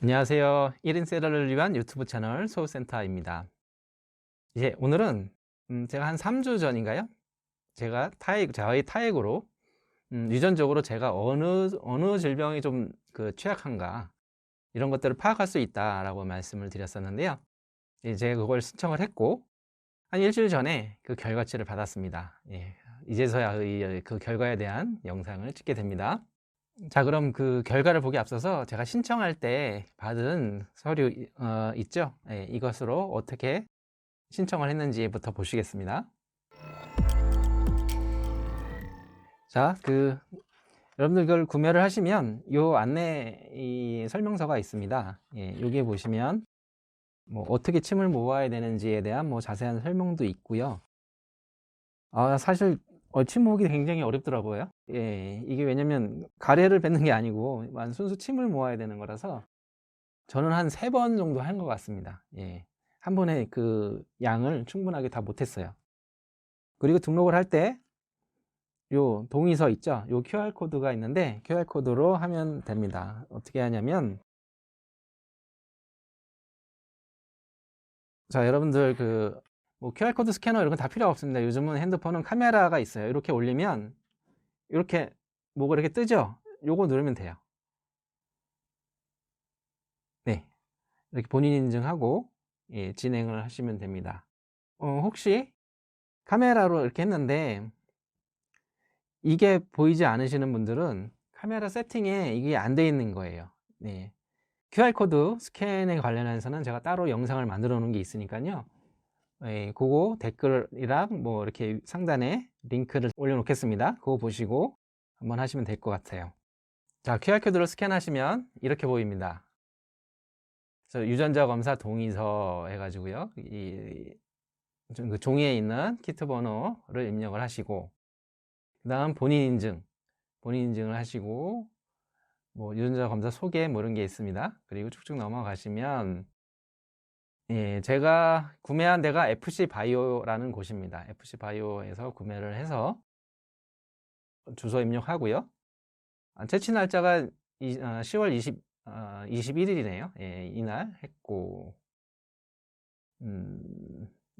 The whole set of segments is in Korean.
안녕하세요. 1인 세러를 위한 유튜브 채널 소우센터입니다. 이제 오늘은 제가 한 3주 전인가요? 제가 저희 타액으로 유전적으로 제가 어느 질병이 좀 취약한가 이런 것들을 파악할 수 있다라고 말씀을 드렸었는데요. 이제 제가 그걸 신청을 했고 한 일주일 전에 그 결과치를 받았습니다. 예, 이제서야 그 결과에 대한 영상을 찍게 됩니다. 자, 그럼 그 결과를 보기 앞서서 제가 신청할 때 받은 서류 있죠? 예, 이것으로 어떻게 신청을 했는지부터 보시겠습니다. 자, 여러분들 이걸 구매를 하시면 요 안내 이 설명서가 있습니다. 예, 여기에 보시면 뭐 어떻게 침을 모아야 되는지에 대한 뭐 자세한 설명도 있고요. 사실 침 모으기 굉장히 어렵더라고요. 예, 이게 왜냐면 가래를 뱉는 게 아니고 순수 침을 모아야 되는 거라서 저는 한 3번 정도 한 것 같습니다. 예. 한 번에 그 양을 충분하게 다 못했어요. 그리고 등록을 할 때 요 동의서 있죠? 요 QR코드가 있는데 QR코드로 하면 됩니다. 어떻게 하냐면, 자, 여러분들 뭐 QR코드 스캐너 이런 건 다 필요 없습니다. 요즘은 핸드폰은 카메라가 있어요. 이렇게 올리면 이렇게 뭐가 이렇게 뜨죠? 요거 누르면 돼요. 네. 이렇게 본인 인증하고 예, 진행을 하시면 됩니다. 혹시 카메라로 이렇게 했는데 이게 보이지 않으시는 분들은 카메라 세팅에 이게 안 돼 있는 거예요. 네. QR코드 스캔에 관련해서는 제가 따로 영상을 만들어 놓은 게 있으니까요. 예, 그거 댓글이랑 뭐 이렇게 상단에 링크를 올려 놓겠습니다. 그거 보시고 한번 하시면 될 것 같아요. 자, QR코드를 스캔하시면 이렇게 보입니다. 그래서 유전자 검사 동의서 해가지고요. 그 종이에 있는 키트 번호를 입력을 하시고, 그 다음 본인 인증을 하시고, 뭐 유전자 검사 소개 뭐 이런 게 있습니다. 그리고 쭉쭉 넘어가시면 예, 제가 구매한 데가 FC 바이오라는 곳입니다. FC 바이오에서 구매를 해서 주소 입력하고요. 채취 날짜가 10월 21일이네요. 예, 이날 했고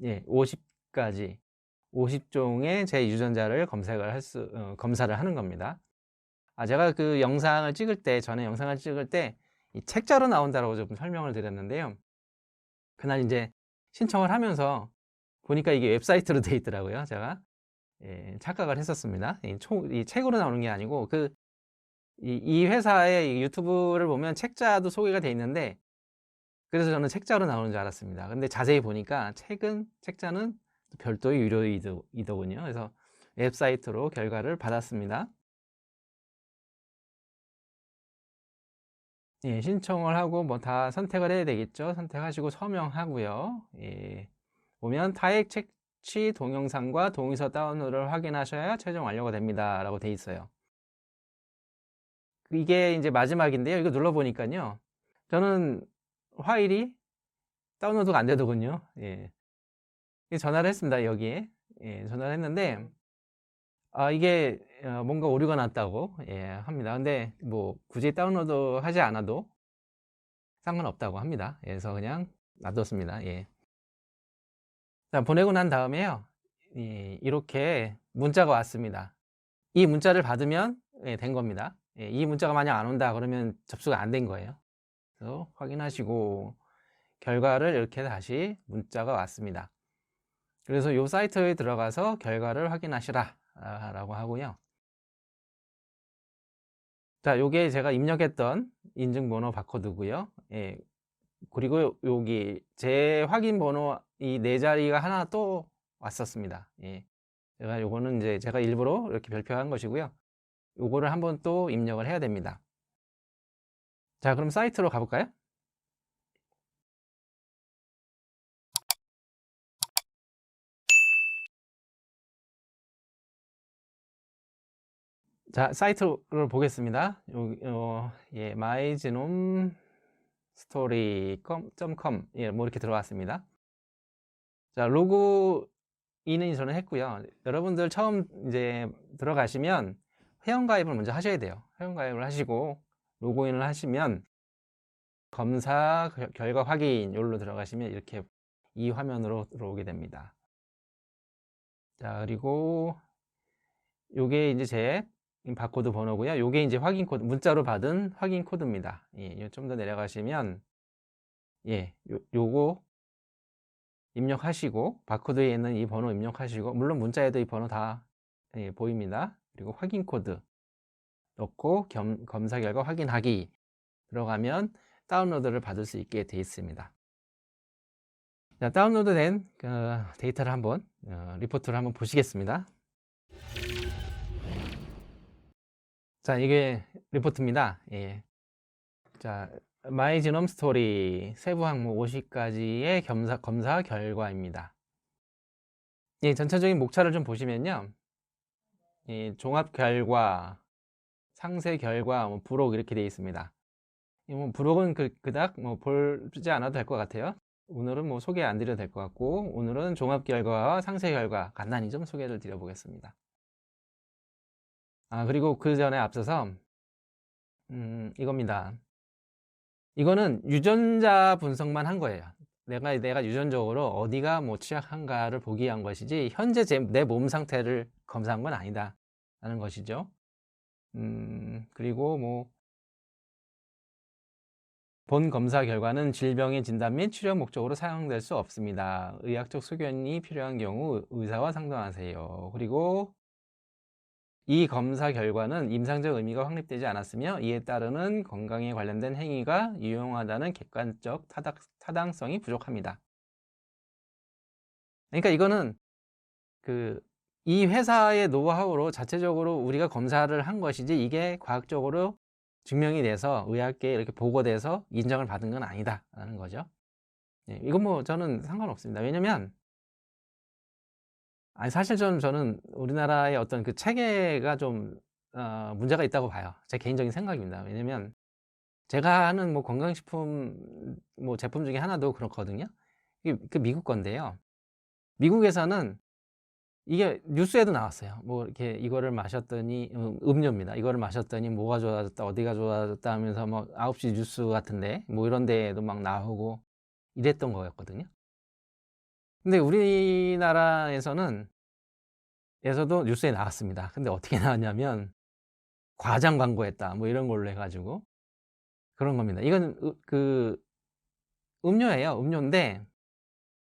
예, 50종의 제 유전자를 검사를 하는 겁니다. 제가 그 영상을 찍을 때, 전에 영상을 찍을 때 이 책자로 나온다라고 좀 설명을 드렸는데요. 그날 이제 신청을 하면서 보니까 이게 웹사이트로 돼 있더라고요. 제가 예, 착각을 했었습니다. 이 책으로 나오는 게 아니고 이 회사의 이 유튜브를 보면 책자도 소개가 돼 있는데, 그래서 저는 책자로 나오는 줄 알았습니다. 근데 자세히 보니까 책자는 별도의 유료이더군요. 그래서 웹사이트로 결과를 받았습니다. 예, 신청을 하고 뭐 다 선택을 해야 되겠죠. 선택하시고 서명하고요. 예, 보면 타액 채취 동영상과 동의서 다운로드를 확인하셔야 최종 완료가 됩니다. 라고 돼 있어요. 이게 이제 마지막인데요. 이거 눌러보니까요. 저는 파일이 다운로드가 안 되더군요. 예. 전화를 했습니다. 여기에. 예, 전화를 했는데, 이게 뭔가 오류가 났다고 예, 합니다. 근데 뭐 굳이 다운로드 하지 않아도 상관없다고 합니다. 그래서 그냥 놔뒀습니다. 예. 자, 보내고 난 다음에요. 이렇게 문자가 왔습니다. 이 문자를 받으면 예, 된 겁니다. 예, 이 문자가 만약 안 온다 그러면 접수가 안 된 거예요. 그래서 확인하시고 결과를 이렇게 다시 문자가 왔습니다. 그래서 이 사이트에 들어가서 결과를 확인하시라 라고 하고요. 자, 요게 제가 입력했던 인증번호 바코드고요. 예, 그리고 여기 제 확인번호 이 4자리가 하나 또 왔었습니다. 예, 제가 요거는 이제 제가 일부러 이렇게 별표한 것이고요. 요거를 한번 또 입력을 해야 됩니다. 자, 그럼 사이트로 가볼까요? 자, 사이트를 보겠습니다. 예, mygenomstory.com 예, 뭐 이렇게 들어왔습니다. 자, 로그인은 저는 했고요. 여러분들 처음 이제 들어가시면 회원가입을 먼저 하셔야 돼요. 회원가입을 하시고 로그인을 하시면 검사 결과 확인 여기로 들어가시면 이렇게 이 화면으로 들어오게 됩니다. 자, 그리고 요게 이제 제 바코드 번호고요. 요게 이제 확인 코드, 문자로 받은 확인 코드입니다. 예, 좀 더 내려가시면 예, 요거 입력하시고 바코드에 있는 이 번호 입력하시고, 물론 문자에도 이 번호 다 예, 보입니다. 그리고 확인 코드 넣고 검사 결과 확인하기 들어가면 다운로드를 받을 수 있게 되어 있습니다. 자, 다운로드된 데이터를 한번 리포트를 한번 보시겠습니다. 자, 이게 리포트입니다. 예. 자, 마이 지놈 스토리 세부 항목 50가지의 검사 결과입니다. 예, 전체적인 목차를 좀 보시면요, 이 종합 결과, 상세 결과, 뭐 부록 이렇게 되어 있습니다. 뭐 부록은 그닥 뭐 보지 않아도 될 것 같아요. 오늘은 뭐 소개 안 드려도 될 것 같고, 오늘은 종합 결과와 상세 결과 간단히 좀 소개를 드려보겠습니다. 그리고 그 전에 앞서서 이겁니다. 이거는 유전자 분석만 한 거예요. 내가 유전적으로 어디가 뭐 취약한가를 보기 위한 것이지, 현재 내 몸 상태를 검사한 건 아니다 라는 것이죠. 그리고 뭐 본 검사 결과는 질병의 진단 및 치료 목적으로 사용될 수 없습니다. 의학적 소견이 필요한 경우 의사와 상담하세요. 그리고 이 검사 결과는 임상적 의미가 확립되지 않았으며 이에 따르는 건강에 관련된 행위가 유용하다는 객관적 타당성이 부족합니다. 그러니까 이거는 이 회사의 노하우로 자체적으로 우리가 검사를 한 것이지, 이게 과학적으로 증명이 돼서 의학계에 이렇게 보고돼서 인정을 받은 건 아니다 라는 거죠. 예, 이건 뭐 저는 상관없습니다. 왜냐면 사실 저는 우리나라의 어떤 그 체계가 좀 문제가 있다고 봐요. 제 개인적인 생각입니다. 왜냐면 제가 하는 뭐 건강식품 뭐 제품 중에 하나도 그렇거든요. 이게 그 미국 건데요. 미국에서는 이게 뉴스에도 나왔어요. 뭐 이렇게 이거를 마셨더니 음료입니다. 이거를 마셨더니 뭐가 좋아졌다, 어디가 좋아졌다 하면서 뭐 9시 뉴스 같은데 뭐 이런 데에도 막 나오고 이랬던 거였거든요. 근데 우리나라에서도 뉴스에 나왔습니다. 근데 어떻게 나왔냐면 과장 광고했다 뭐 이런 걸로 해가지고 그런 겁니다. 이건 음료예요. 음료인데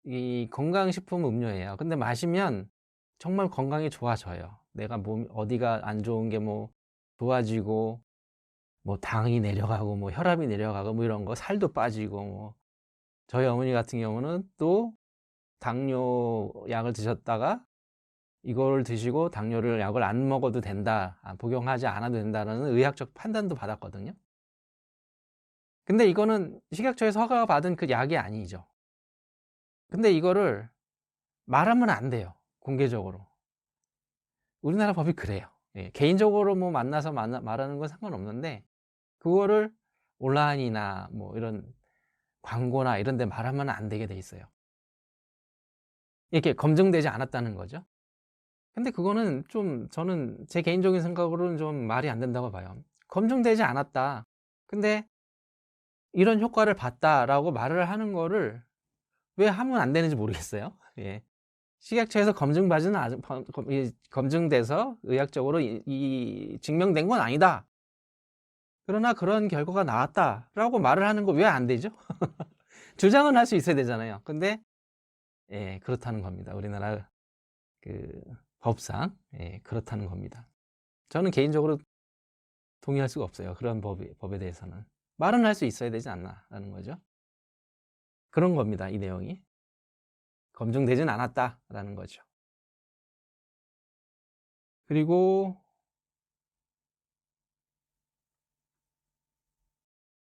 이 건강식품 음료예요. 근데 마시면 정말 건강이 좋아져요. 내가 몸 어디가 안 좋은 게 뭐 좋아지고, 뭐 당이 내려가고, 뭐 혈압이 내려가고, 뭐 이런 거, 살도 빠지고, 뭐 저희 어머니 같은 경우는 또 당뇨 약을 드셨다가 이걸 드시고 당뇨를 약을 안 먹어도 된다, 복용하지 않아도 된다는 의학적 판단도 받았거든요. 근데 이거는 식약처에서 허가받은 그 약이 아니죠. 근데 이거를 말하면 안 돼요, 공개적으로. 우리나라 법이 그래요. 예, 개인적으로 뭐 만나서 말하는 건 상관없는데, 그거를 온라인이나 뭐 이런 광고나 이런 데 말하면 안 되게 돼 있어요. 이렇게 검증되지 않았다는 거죠. 근데 그거는 좀 저는 제 개인적인 생각으로는 좀 말이 안 된다고 봐요. 검증되지 않았다, 근데 이런 효과를 봤다라고 말을 하는 거를 왜 하면 안 되는지 모르겠어요. 예. 식약처에서 검증돼서 의학적으로 증명된 건 아니다. 그러나 그런 결과가 나왔다라고 말을 하는 거 왜 안 되죠? 주장은 할 수 있어야 되잖아요. 근데 예, 그렇다는 겁니다. 우리나라 그 법상 그렇다는 겁니다. 저는 개인적으로 동의할 수가 없어요. 그런 법에 대해서는 말은 할 수 있어야 되지 않나라는 거죠. 그런 겁니다. 이 내용이 검증되진 않았다라는 거죠. 그리고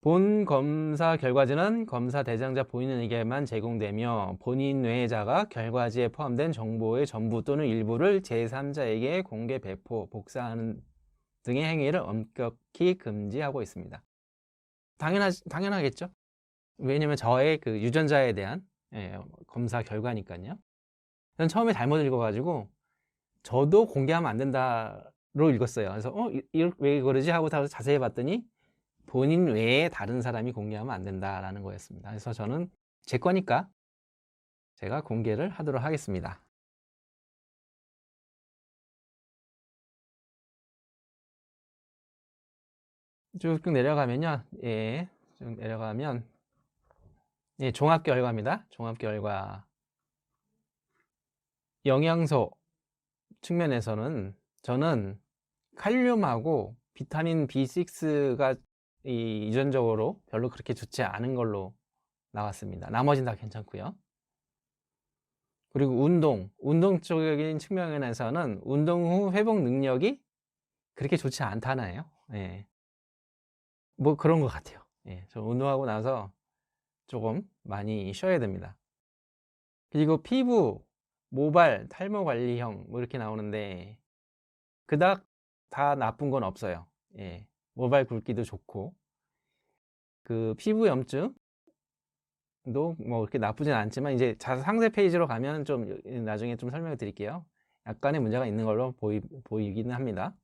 본 검사 결과지는 검사 대상자 본인에게만 제공되며 본인 외의 자가 결과지에 포함된 정보의 전부 또는 일부를 제3자에게 공개, 배포, 복사하는 등의 행위를 엄격히 금지하고 있습니다. 당연하겠죠. 왜냐면 저의 그 유전자에 대한 검사 결과니까요. 저는 처음에 잘못 읽어가지고 저도 공개하면 안 된다로 읽었어요. 그래서 왜 그러지 하고 자세히 봤더니 본인 외에 다른 사람이 공개하면 안 된다라는 거였습니다. 그래서 저는 제 거니까 제가 공개를 하도록 하겠습니다. 쭉 내려가면요. 예, 쭉 내려가면 예, 종합 결과입니다. 종합 결과. 영양소 측면에서는 저는 칼륨하고 비타민 B6가 유전적으로 별로 그렇게 좋지 않은 걸로 나왔습니다. 나머지는 다 괜찮고요. 그리고 운동적인 측면에서는 운동 후 회복 능력이 그렇게 좋지 않다나요? 예. 뭐 그런 것 같아요. 예. 저 운동하고 나서 조금 많이 쉬어야 됩니다. 그리고 피부, 모발, 탈모 관리형 뭐 이렇게 나오는데 그닥 다 나쁜 건 없어요. 예. 모발 굵기도 좋고 그 피부 염증도 뭐 그렇게 나쁘진 않지만 이제 상세 페이지로 가면 좀 나중에 좀 설명을 드릴게요. 약간의 문제가 있는 걸로 보이기는 합니다.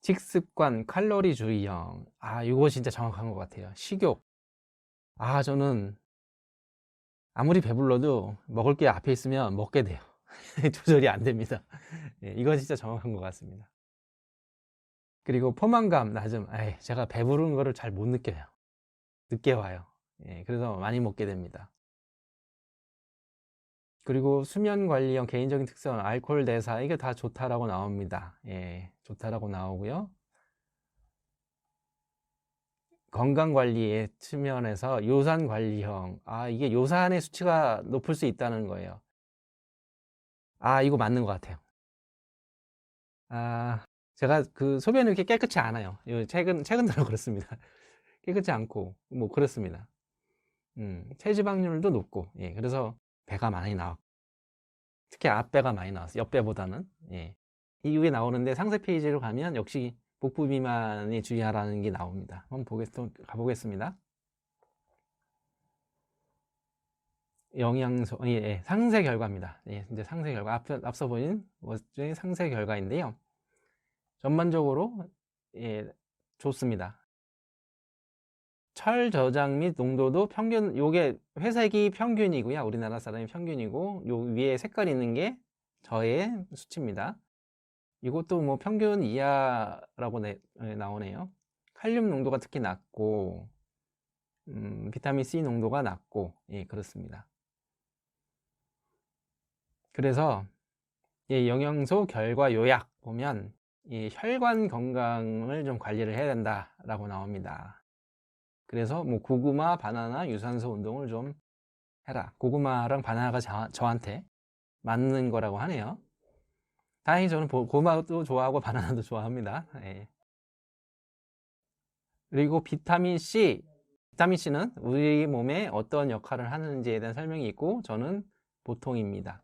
식습관, 칼로리주의형. 이거 진짜 정확한 것 같아요. 식욕. 저는 아무리 배불러도 먹을 게 앞에 있으면 먹게 돼요. 조절이 안 됩니다. 예, 이건 진짜 정확한 것 같습니다. 그리고 포만감 낮음. 제가 배부른 거를 잘 못 느껴요. 늦게 와요. 예, 그래서 많이 먹게 됩니다. 그리고 수면 관리형 개인적인 특성, 알코올 대사, 이게 다 좋다라고 나옵니다. 예, 좋다라고 나오고요. 건강 관리의 측면에서 요산 관리형. 이게 요산의 수치가 높을 수 있다는 거예요. 이거 맞는 것 같아요. 제가 그 소변을 이렇게 깨끗이 안 해요. 최근 들어 그렇습니다. 깨끗이 않고, 뭐, 그렇습니다. 체지방률도 높고, 예, 그래서 배가 많이 나왔고, 특히 앞배가 많이 나왔어요. 옆배보다는. 예. 이후에 나오는데 상세 페이지로 가면 역시 복부 비만에 주의하라는 게 나옵니다. 한번 가보겠습니다. 영양소, 예, 상세 결과입니다. 예, 이제 상세 결과. 앞서 보인 것중에 상세 결과인데요. 전반적으로, 예, 좋습니다. 철 저장 및 농도도 평균, 요게 회색이 평균이고요. 우리나라 사람이 평균이고, 요 위에 색깔 있는 게 저의 수치입니다. 이것도 뭐 평균 이하라고 나오네요. 칼륨 농도가 특히 낮고, 비타민 C 농도가 낮고, 예, 그렇습니다. 그래서, 예, 영양소 결과 요약 보면, 이 혈관 건강을 좀 관리를 해야 된다라고 나옵니다. 그래서 뭐 고구마, 바나나, 유산소 운동을 좀 해라. 고구마랑 바나나가 저한테 맞는 거라고 하네요. 다행히 저는 고구마도 좋아하고 바나나도 좋아합니다. 예. 그리고 비타민 C. 비타민 C는 우리 몸에 어떤 역할을 하는지에 대한 설명이 있고 저는 보통입니다.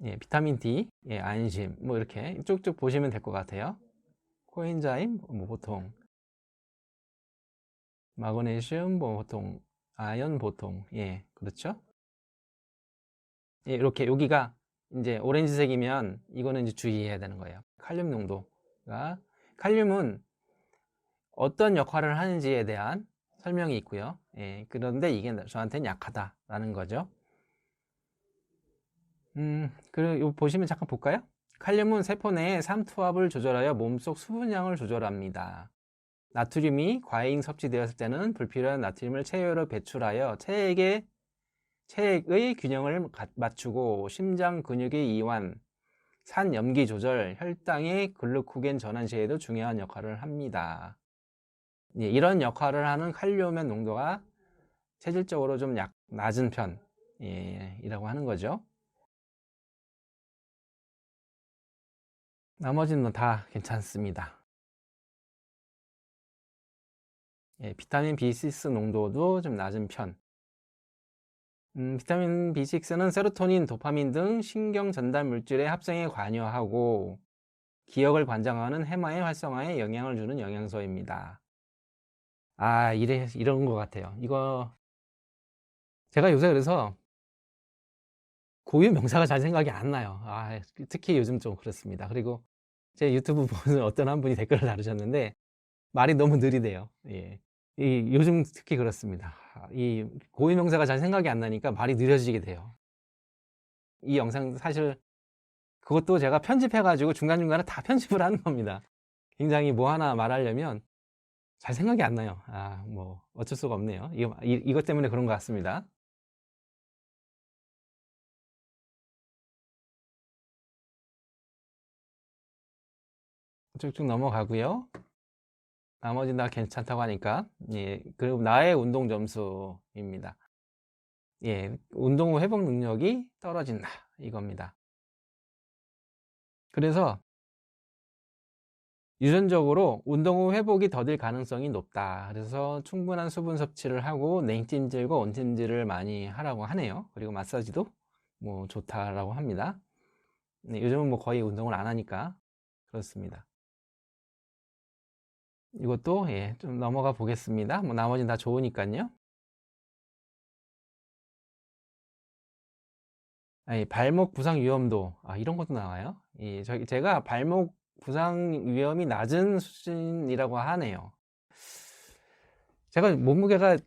예, 비타민 D, 예, 안심, 뭐 이렇게 쭉쭉 보시면 될 것 같아요. 코엔자임, 뭐 보통. 마그네슘, 뭐 보통. 아연 보통. 예, 그렇죠? 예, 이렇게 여기가 이제 오렌지색이면 이거는 이제 주의해야 되는 거예요. 칼륨 농도가. 칼륨은 어떤 역할을 하는지에 대한 설명이 있고요. 예, 그런데 이게 저한테는 약하다라는 거죠. 그리고 보시면 잠깐 볼까요? 칼륨은 세포 내의 삼투압을 조절하여 몸속 수분량을 조절합니다. 나트륨이 과잉 섭취되었을 때는 불필요한 나트륨을 체외로 배출하여 체액의 균형을 맞추고 심장 근육의 이완, 산 염기 조절, 혈당의 글루코겐 전환 시에도 중요한 역할을 합니다. 예, 이런 역할을 하는 칼륨의 농도가 체질적으로 좀 낮은 편이라고 하는 거죠. 나머지는 다 괜찮습니다. 예, 비타민 B6 농도도 좀 낮은 편. 비타민 B6는 세로토닌, 도파민 등 신경 전달 물질의 합성에 관여하고 기억을 관장하는 해마의 활성화에 영향을 주는 영양소입니다. 이런 것 같아요. 이거 제가 요새 그래서 고유 명사가 잘 생각이 안 나요. 특히 요즘 좀 그렇습니다. 그리고 제 유튜브 보는 어떤 한 분이 댓글을 다루셨는데 말이 너무 느리대요. 예. 요즘 특히 그렇습니다. 이 고유명사가 잘 생각이 안 나니까 말이 느려지게 돼요. 이 영상 사실 그것도 제가 편집해 가지고 중간중간에 다 편집을 하는 겁니다. 굉장히 뭐 하나 말하려면 잘 생각이 안 나요. 뭐 어쩔 수가 없네요. 이것 때문에 그런 것 같습니다. 쭉쭉 넘어가고요. 나머지는 다 괜찮다고 하니까. 예, 그리고 나의 운동 점수입니다. 예, 운동 후 회복 능력이 떨어진다 이겁니다. 그래서 유전적으로 운동 후 회복이 더딜 가능성이 높다. 그래서 충분한 수분 섭취를 하고 냉찜질과 온찜질을 많이 하라고 하네요. 그리고 마사지도 뭐 좋다라고 합니다. 네, 요즘은 뭐 거의 운동을 안 하니까 그렇습니다. 이것도 예, 좀 넘어가 보겠습니다. 뭐 나머지는 다 좋으니까요. 발목 부상 위험도 이런 것도 나와요. 제가 발목 부상 위험이 낮은 수준이라고 하네요. 제가 몸무게가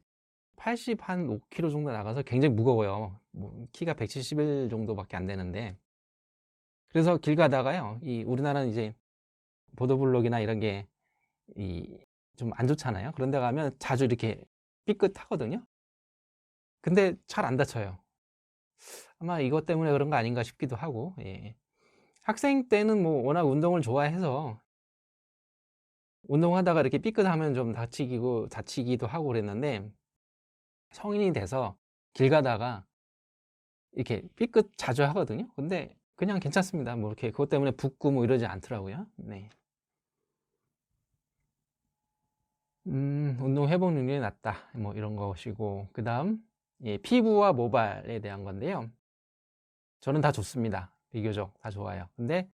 85kg 정도 나가서 굉장히 무거워요. 뭐 키가 171 정도밖에 안 되는데, 그래서 길 가다가요, 우리나라는 이제 보도블록이나 이런 게 좀 안 좋잖아요. 그런 데 가면 자주 이렇게 삐끗하거든요. 근데 잘 안 다쳐요. 아마 이것 때문에 그런 거 아닌가 싶기도 하고. 예. 학생 때는 뭐 워낙 운동을 좋아해서 운동하다가 이렇게 삐끗하면 좀 다치기도 하고 그랬는데, 성인이 돼서 길 가다가 이렇게 삐끗 자주 하거든요. 근데 그냥 괜찮습니다. 뭐 이렇게 그것 때문에 붓고 뭐 이러지 않더라고요. 네. 운동 회복 능력이 낮다. 뭐 이런 것이고, 그 다음, 예, 피부와 모발에 대한 건데요. 저는 다 좋습니다. 비교적 다 좋아요. 근데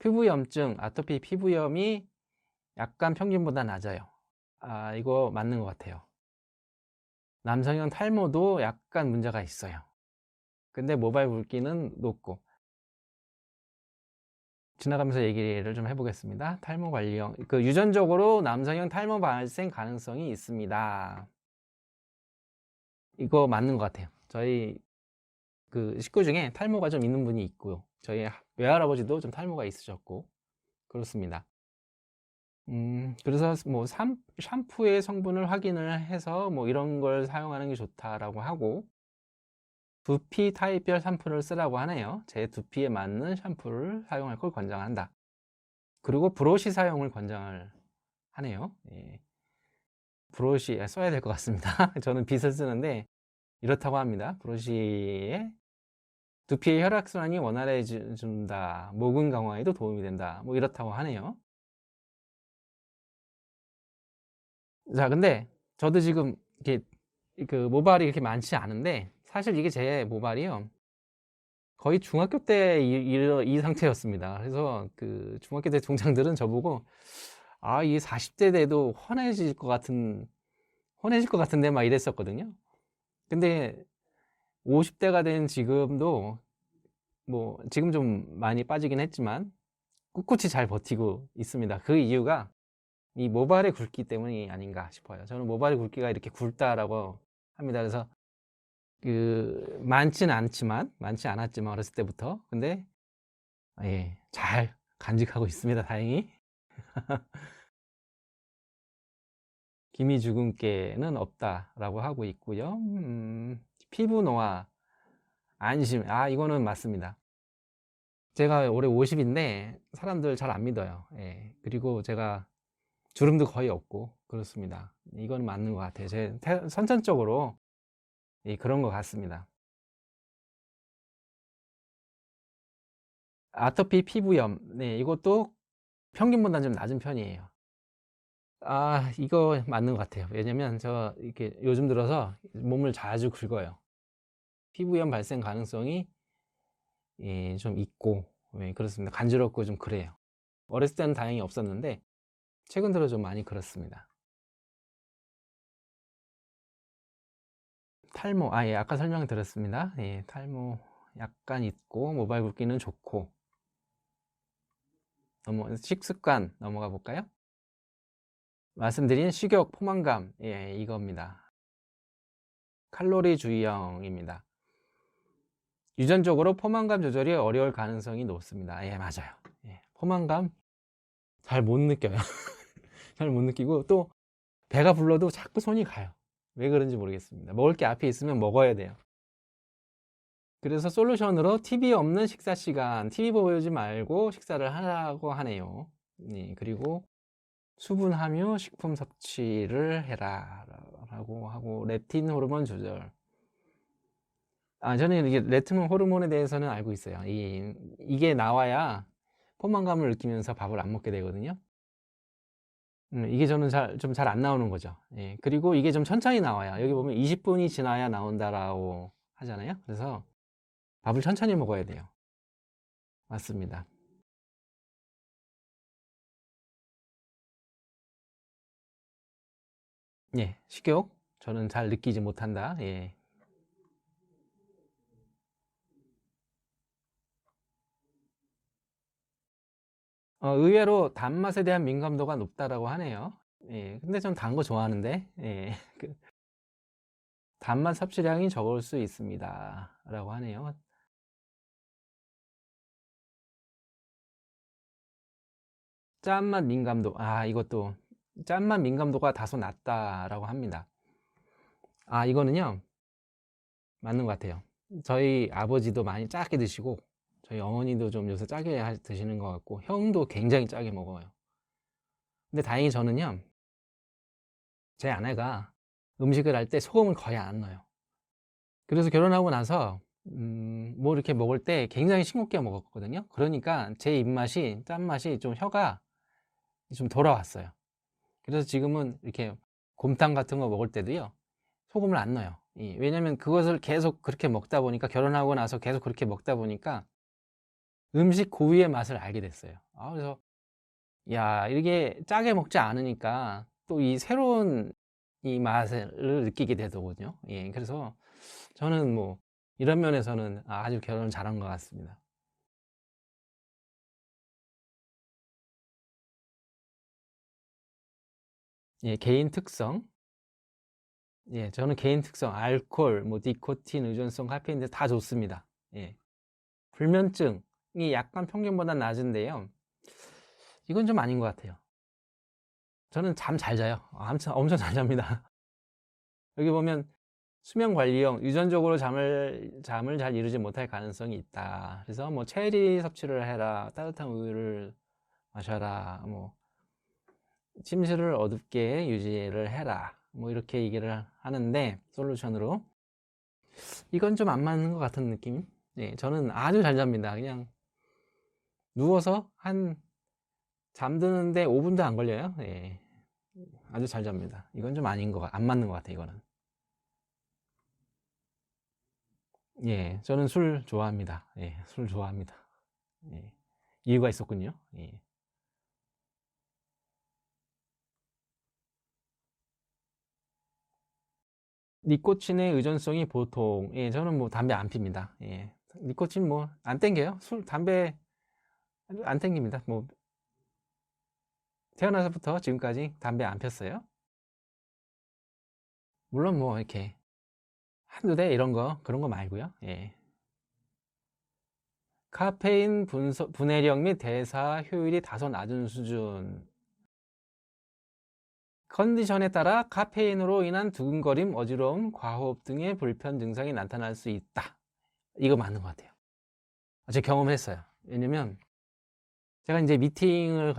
피부염증, 아토피 피부염이 약간 평균보다 낮아요. 이거 맞는 것 같아요. 남성형 탈모도 약간 문제가 있어요. 근데 모발 굵기는 높고. 지나가면서 얘기를 좀 해보겠습니다. 탈모 관리형, 유전적으로 남성형 탈모 발생 가능성이 있습니다. 이거 맞는 것 같아요. 저희 식구 중에 탈모가 좀 있는 분이 있고요. 저희 외할아버지도 좀 탈모가 있으셨고 그렇습니다. 그래서 뭐 샴푸의 성분을 확인을 해서 뭐 이런 걸 사용하는 게 좋다라고 하고, 두피 타입별 샴푸를 쓰라고 하네요. 제 두피에 맞는 샴푸를 사용할 걸 권장한다. 그리고 브러쉬 사용을 권장을 하네요. 예. 브러쉬 써야 될 것 같습니다. 저는 빗을 쓰는데 이렇다고 합니다. 브러쉬에 두피의 혈액순환이 원활해진다, 모근 강화에도 도움이 된다, 뭐 이렇다고 하네요. 자, 근데 저도 지금 이렇게 모발이 이렇게 많지 않은데, 사실 이게 제 모발이요, 거의 중학교 때 이 상태였습니다. 그래서 중학교 때 동창들은 저보고 이 40대 돼도 헌해질 것 같은데 막 이랬었거든요. 근데 50대가 된 지금도 뭐 지금 좀 많이 빠지긴 했지만 꿋꿋이 잘 버티고 있습니다. 그 이유가 이 모발의 굵기 때문이 아닌가 싶어요. 저는 모발의 굵기가 이렇게 굵다라고 합니다. 그래서 많지 않았지만 어렸을 때부터, 근데 잘 간직하고 있습니다. 다행히. 기미 주근깨는 없다라고 하고 있고요. 피부 노화 안심, 이거는 맞습니다. 제가 올해 50인데 사람들 잘 안 믿어요. 예. 그리고 제가 주름도 거의 없고 그렇습니다. 이건 맞는 것 같아요. 선천적으로 그런 것 같습니다. 아토피 피부염, 네, 이것도 평균보다 좀 낮은 편이에요. 이거 맞는 것 같아요. 왜냐면 저 이렇게 요즘 들어서 몸을 자주 긁어요. 피부염 발생 가능성이 좀 있고, 그렇습니다. 간지럽고 좀 그래요. 어렸을 때는 다행히 없었는데 최근 들어 좀 많이 그렇습니다. 탈모, 아까 설명드렸습니다. 탈모 약간 있고 모발 굵기는 좋고, 식습관 넘어가 볼까요? 말씀드린 식욕, 포만감, 예, 이겁니다. 칼로리주의형입니다. 유전적으로 포만감 조절이 어려울 가능성이 높습니다. 예, 맞아요. 예, 포만감 잘 못 느껴요. 잘 못 느끼고, 또 배가 불러도 자꾸 손이 가요. 왜 그런지 모르겠습니다. 먹을 게 앞에 있으면 먹어야 돼요. 그래서 솔루션으로 TV 없는 식사 시간, TV 보지 말고 식사를 하라고 하네요. 예, 그리고 수분 함유 식품 섭취를 해라 라고 하고, 렙틴 호르몬 조절. 저는 이게 렙틴 호르몬에 대해서는 알고 있어요. 이게 나와야 포만감을 느끼면서 밥을 안 먹게 되거든요. 이게 저는 좀 잘 안 나오는 거죠. 예, 그리고 이게 좀 천천히 나와요. 여기 보면 20분이 지나야 나온다라고 하잖아요. 그래서 밥을 천천히 먹어야 돼요. 맞습니다. 예, 식욕 저는 잘 느끼지 못한다. 예. 의외로 단맛에 대한 민감도가 높다라고 하네요. 예, 근데 전 단 거 좋아하는데, 예, 단맛 섭취량이 적을 수 있습니다 라고 하네요. 짠맛 민감도, 이것도 짠맛 민감도가 다소 낮다라고 합니다. 이거는요 맞는 것 같아요. 저희 아버지도 많이 짜게 드시고, 저희 어머니도 좀 요새 짜게 드시는 것 같고, 형도 굉장히 짜게 먹어요. 근데 다행히 저는요, 제 아내가 음식을 할 때 소금을 거의 안 넣어요. 그래서 결혼하고 나서 뭐 이렇게 먹을 때 굉장히 싱겁게 먹었거든요. 그러니까 제 입맛이, 짠맛이 좀, 혀가 좀 돌아왔어요. 그래서 지금은 이렇게 곰탕 같은 거 먹을 때도요, 소금을 안 넣어요. 왜냐면 그것을 계속 그렇게 먹다 보니까, 결혼하고 나서 계속 그렇게 먹다 보니까 음식 고유의 맛을 알게 됐어요. 그래서 야, 이게 짜게 먹지 않으니까 또 이 새로운 이 맛을 느끼게 되더군요. 예, 그래서 저는 뭐 이런 면에서는 아주 결혼을 잘한 것 같습니다. 예, 개인 특성. 예, 저는 개인 특성, 알코올, 뭐 니코틴, 의존성, 카페인 다 좋습니다. 예, 불면증이 약간 평균보다 낮은데요. 이건 좀 아닌 것 같아요. 저는 잠 잘 자요. 엄청 잘 잡니다. 여기 보면 수면 관리형, 유전적으로 잠을 잘 이루지 못할 가능성이 있다. 그래서 뭐 체리 섭취를 해라, 따뜻한 우유를 마셔라, 뭐 침실을 어둡게 유지를 해라, 뭐 이렇게 얘기를 하는데, 솔루션으로 이건 좀 안 맞는 것 같은 느낌. 예, 저는 아주 잘 잡니다. 그냥 누워서 잠드는데 5분도 안 걸려요. 예, 아주 잘 잡니다. 이건 좀 안 맞는 것 같아요, 이거는. 예, 저는 술 좋아합니다. 예, 술 좋아합니다. 예, 이유가 있었군요. 예. 니코틴의 의존성이 보통, 예, 저는 뭐 담배 안 핍니다. 예, 니코틴 뭐 안 땡겨요. 담배 안 땡깁니다. 뭐 태어나서부터 지금까지 담배 안 폈어요. 물론 뭐 이렇게 한두 대 이런 거, 그런 거 말고요. 예. 카페인 분해력 및 대사 효율이 다소 낮은 수준. 컨디션에 따라 카페인으로 인한 두근거림, 어지러움, 과호흡 등의 불편 증상이 나타날 수 있다. 이거 맞는 것 같아요. 제가 경험했어요. 왜냐면 제가 이제 미팅을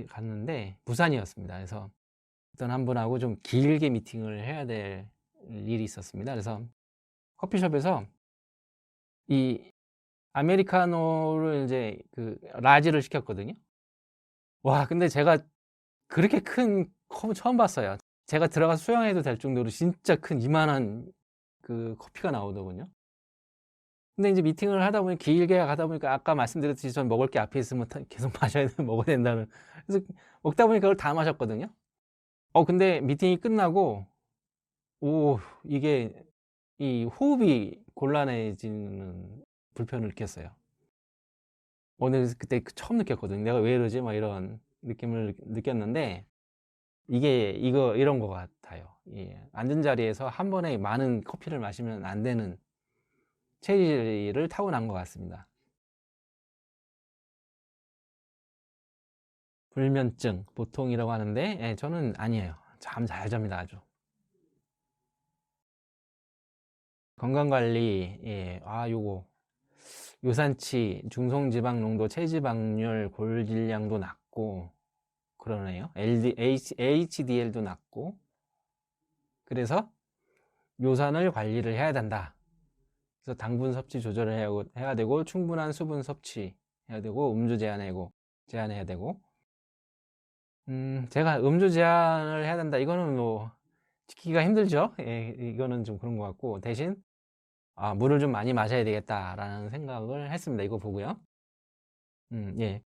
갔는데 부산이었습니다. 그래서 어떤 한 분하고 좀 길게 미팅을 해야 될 일이 있었습니다. 그래서 커피숍에서 이 아메리카노를 이제 라지를 시켰거든요. 와, 근데 제가 그렇게 큰 컵은 처음 봤어요. 제가 들어가서 수영해도 될 정도로 진짜 큰 이만한 커피가 나오더군요. 근데 이제 미팅을 하다 보니, 길게 가다 보니까, 아까 말씀드렸듯이 전 먹을 게 앞에 있으면 계속 마셔야 돼, 먹어야 된다는. 그래서 먹다 보니 그걸 다 마셨거든요. 근데 미팅이 끝나고, 이게, 이 호흡이 곤란해지는 불편을 느꼈어요. 오늘 그때 처음 느꼈거든. 내가 왜 이러지? 막 이런 느낌을 느꼈는데, 이런 것 같아요. 예. 앉은 자리에서 한 번에 많은 커피를 마시면 안 되는 체질을 타고난 것 같습니다. 불면증, 보통이라고 하는데, 예, 저는 아니에요. 잠 잘 잡니다, 아주. 건강관리, 예, 요거. 요산치, 중성지방 농도, 체지방률, 골질량도 낮고, 그러네요. HDL도 낮고, 그래서 요산을 관리를 해야 된다. 그래서 당분 섭취 조절을 해야 되고, 충분한 수분 섭취 해야 되고, 음주 제한해야 되고, 제가 음주 제한을 해야 된다. 이거는 뭐, 지키기가 힘들죠. 예, 이거는 좀 그런 것 같고, 대신, 물을 좀 많이 마셔야 되겠다라는 생각을 했습니다. 이거 보고요. 예.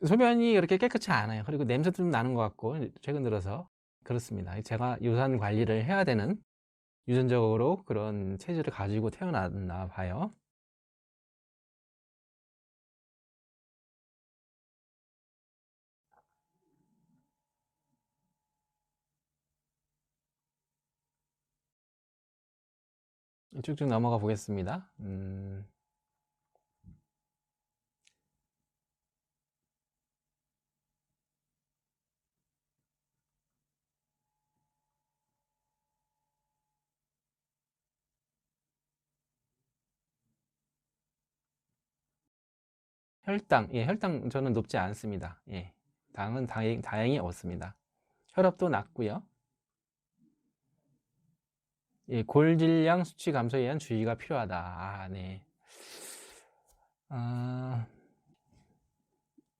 소변이 그렇게 깨끗이 않아요. 그리고 냄새도 좀 나는 것 같고, 최근 들어서. 그렇습니다. 제가 요산 관리를 해야 되는 유전적으로 그런 체질을 가지고 태어났나 봐요. 쭉쭉 넘어가 보겠습니다. 혈당, 예, 혈당 저는 높지 않습니다. 예, 당은 다행히 없습니다. 혈압도 낮고요. 예, 골질량 수치 감소에 의한 주의가 필요하다. 네.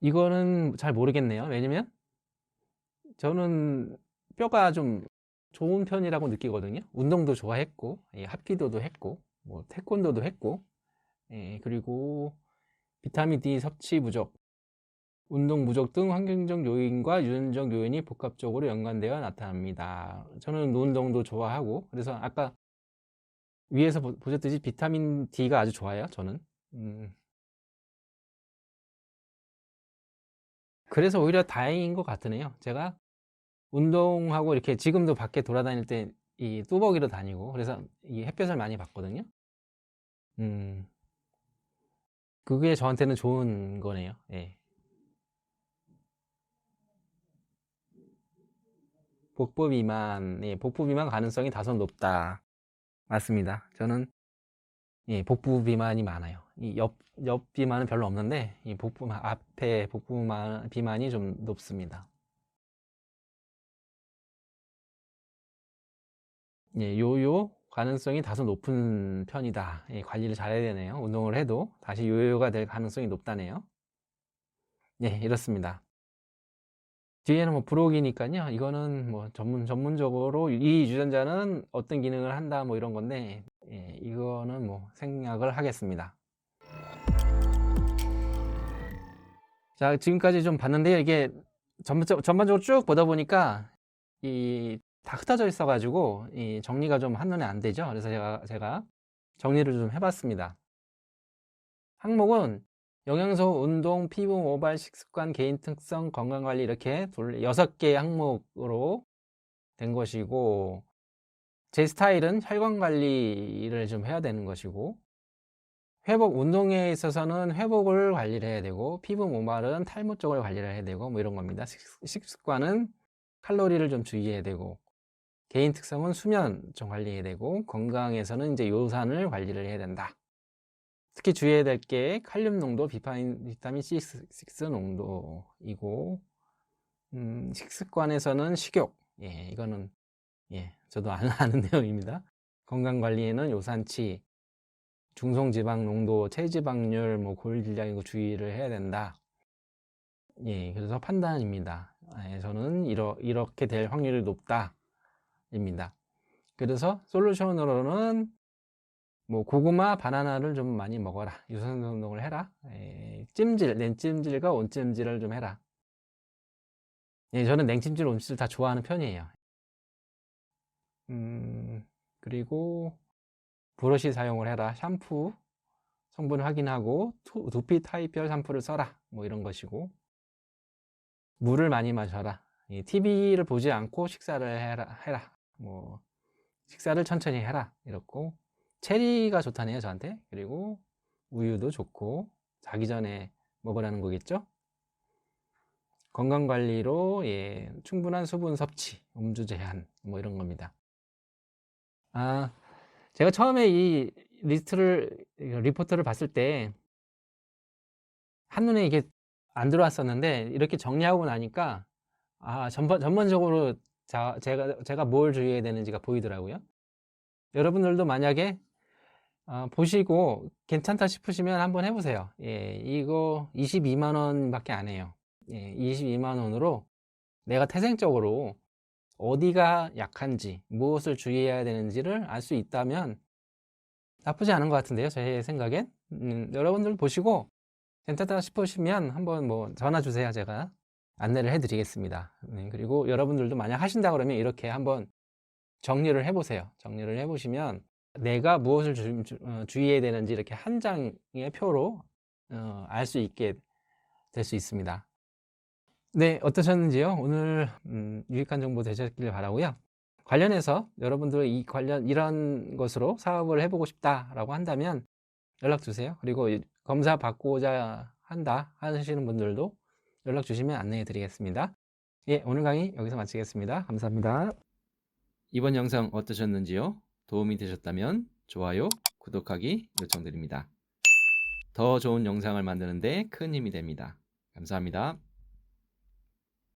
이거는 잘 모르겠네요. 왜냐면 저는 뼈가 좀 좋은 편이라고 느끼거든요. 운동도 좋아했고, 예, 합기도도 했고, 뭐 태권도도 했고, 예, 그리고 비타민 D 섭취 부족, 운동 부족 등 환경적 요인과 유전적 요인이 복합적으로 연관되어 나타납니다. 저는 운동도 좋아하고, 그래서 아까 위에서 보셨듯이 비타민 D가 아주 좋아요, 저는. 그래서 오히려 다행인 것 같으네요. 제가 운동하고 이렇게 지금도 밖에 돌아다닐 때 이 뚜벅이로 다니고, 그래서 이 햇볕을 많이 받거든요. 음, 그게 저한테는 좋은 거네요. 예. 복부 비만, 예, 복부 비만 가능성이 다소 높다. 맞습니다. 저는 예, 복부 비만이 많아요. 옆 비만은 별로 없는데, 이 앞에 비만이 좀 높습니다. 예, 요요 가능성이 다소 높은 편이다. 예, 관리를 잘해야 되네요. 운동을 해도 다시 요요가 될 가능성이 높다네요. 예, 이렇습니다. 뒤에는 뭐 부록이니까요. 이거는 뭐 전문적으로 이 유전자는 어떤 기능을 한다 뭐 이런 건데, 예, 이거는 뭐 생략을 하겠습니다. 자, 지금까지 좀 봤는데요. 이게 전반적으로 쭉 보다 보니까 다 흩어져 있어가지고 이 정리가 좀 한눈에 안 되죠. 그래서 제가 정리를 좀 해봤습니다. 항목은 영양소, 운동, 피부, 모발, 식습관, 개인 특성, 건강관리 이렇게 6개 항목으로 된 것이고, 제 스타일은 혈관 관리를 좀 해야 되는 것이고, 운동에 있어서는 회복을 관리를 해야 되고, 피부 모발은 탈모 쪽을 관리를 해야 되고, 뭐 이런 겁니다. 식습관은 칼로리를 좀 주의해야 되고, 개인 특성은 수면 좀 관리해야 되고, 건강에서는 이제 요산을 관리를 해야 된다. 특히 주의해야 될 게 칼륨 농도, 비타민 C6 농도이고, 식습관에서는 식욕. 예, 이거는, 예, 저도 아는 내용입니다. 건강 관리에는 요산치, 중성지방 농도, 체지방률, 뭐 골질량 이거 주의를 해야 된다. 예, 그래서 판단입니다. 예, 저는 이렇게 될 확률이 높다입니다. 그래서 솔루션으로는 뭐 고구마, 바나나를 좀 많이 먹어라. 유산소 운동을 해라. 예, 냉찜질과 온찜질을 좀 해라. 예, 저는 냉찜질, 온찜질 다 좋아하는 편이에요. 그리고 브러쉬 사용을 해라. 샴푸 성분 확인하고 두피 타입별 샴푸를 써라, 뭐 이런 것이고, 물을 많이 마셔라, TV를 보지 않고 식사를 해라, 뭐 식사를 천천히 해라, 이렇고, 체리가 좋다네요, 저한테. 그리고 우유도 좋고, 자기 전에 먹으라는 거겠죠. 건강관리로 충분한 수분 섭취, 음주 제한, 뭐 이런 겁니다. 제가 처음에 이 리포트를 봤을 때 한눈에 이게 안 들어왔었는데, 이렇게 정리하고 나니까 전반적으로 제가 뭘 주의해야 되는지가 보이더라고요. 여러분들도 만약에 보시고 괜찮다 싶으시면 한번 해보세요. 이거 22만 원 밖에 안 해요. 22만 원으로 내가 태생적으로 어디가 약한지, 무엇을 주의해야 되는지를 알 수 있다면 나쁘지 않은 것 같은데요, 제 생각엔. 여러분들 보시고 괜찮다 싶으시면 한번 뭐 전화 주세요. 제가 안내를 해드리겠습니다. 그리고 여러분들도 만약 하신다 그러면 이렇게 한번 정리를 해보세요. 정리를 해보시면 내가 무엇을 주의해야 되는지 이렇게 한 장의 표로 알 수 있게 될 수 있습니다. 네, 어떠셨는지요? 오늘 유익한 정보 되셨길 바라고요. 관련해서 여러분들 이런 것으로 사업을 해보고 싶다라고 한다면 연락 주세요. 그리고 검사 받고자 한다 하시는 분들도 연락 주시면 안내해 드리겠습니다. 예, 오늘 강의 여기서 마치겠습니다. 감사합니다. 이번 영상 어떠셨는지요? 도움이 되셨다면 좋아요, 구독하기 요청드립니다. 더 좋은 영상을 만드는 데 큰 힘이 됩니다. 감사합니다.